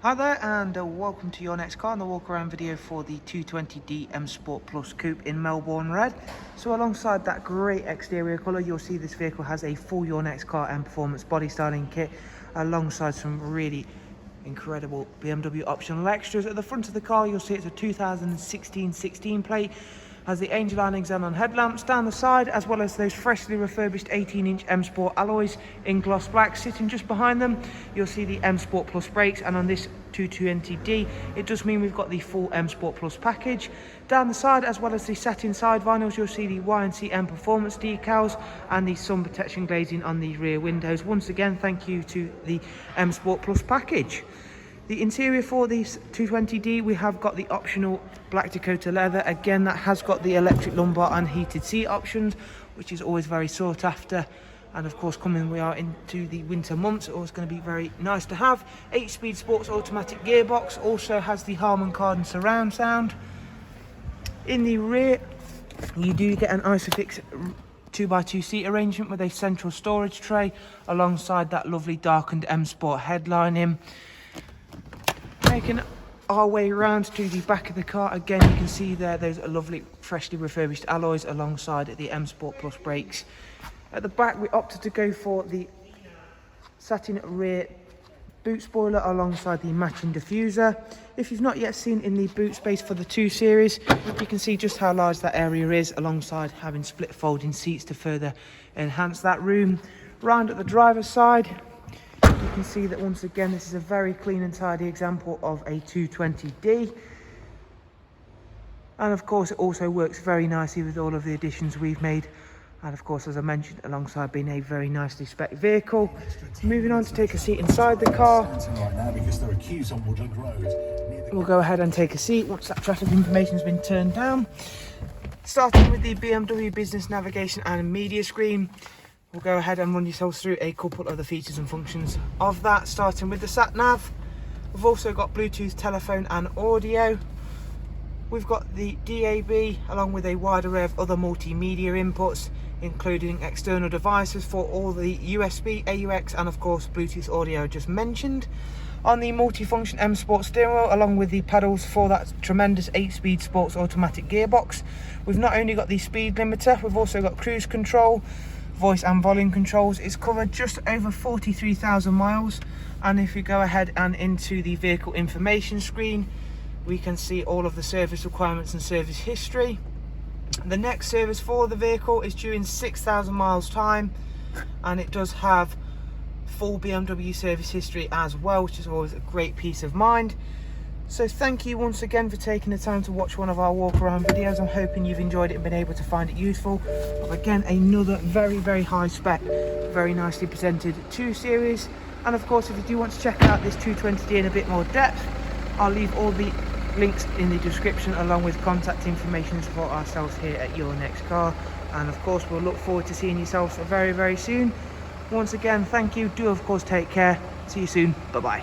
Hi there and welcome to your next car and the walk around video for the 220D M Sport Plus Coupe in Melbourne Red. So alongside that great exterior colour, you'll see this vehicle has a full Your Next Car M Performance body styling kit alongside some really incredible BMW optional extras. At the front of the car, you'll see it's a 2016 16 plate. Has the Angel Iron xenon headlamps down the side, as well as those freshly refurbished 18-inch M Sport alloys in gloss black. Sitting just behind them, you'll see the M Sport Plus brakes, and on this 220D, it does mean we've got the full M Sport Plus package. Down the side, as well as the satin side vinyls, you'll see the YNC Mperformance decals and the sun protection glazing on the rear windows. Once again, thank you to the M Sport Plus package. The interior for the 220D, we have got the optional black Dakota leather. Again, that has got the electric lumbar and heated seat options, which is always very sought after. And of course, we are into the winter months, it's always going to be very nice to have. 8-speed sports automatic gearbox, also has the Harman Kardon surround sound. In the rear, you do get an Isofix 2x2 seat arrangement with a central storage tray alongside that lovely darkened M Sport headlining. Making our way around to the back of the car, again you can see there those lovely freshly refurbished alloys alongside the M Sport Plus brakes. At the back, we opted to go for the satin rear boot spoiler alongside the matching diffuser. If you've not yet seen in the boot space for the 2 Series, you can see just how large that area is, alongside having split folding seats to further enhance that room. Round at the driver's side, you can see that once again this is a very clean and tidy example of a 220D, and of course it also works very nicely with all of the additions we've made, and of course, as I mentioned, alongside being a very nicely spec'd vehicle. Moving on to take a seat inside the car, we'll go ahead and take a seat once that traffic information has been turned down. Starting with the BMW business navigation and media screen, we'll go ahead and run yourselves through a couple of the features and functions of that, starting with the sat nav. We've also got Bluetooth, telephone and audio. We've got the DAB along with a wide array of other multimedia inputs, including external devices for all the USB, AUX and of course Bluetooth audio just mentioned. On the multifunction M Sport steering wheel, along with the pedals for that tremendous 8-speed sports automatic gearbox, we've not only got the speed limiter, we've also got cruise control, voice and volume controls. It's covered just over 43,000 miles, and if you go ahead and into the vehicle information screen, we can see all of the service requirements and service history. The next service for the vehicle is due in 6,000 miles time, and it does have full BMW service history as well, which is always a great peace of mind. So thank you once again for taking the time to watch one of our walk around videos. I'm hoping you've enjoyed it and been able to find it useful. But again, another very high spec, very nicely presented 2 Series. And of course, if you do want to check out this 220D in a bit more depth, I'll leave all the links in the description along with contact information for ourselves here at Your Next Car. And of course, we'll look forward to seeing yourselves very soon. Once again, thank you. Do of course take care. See you soon. Bye bye.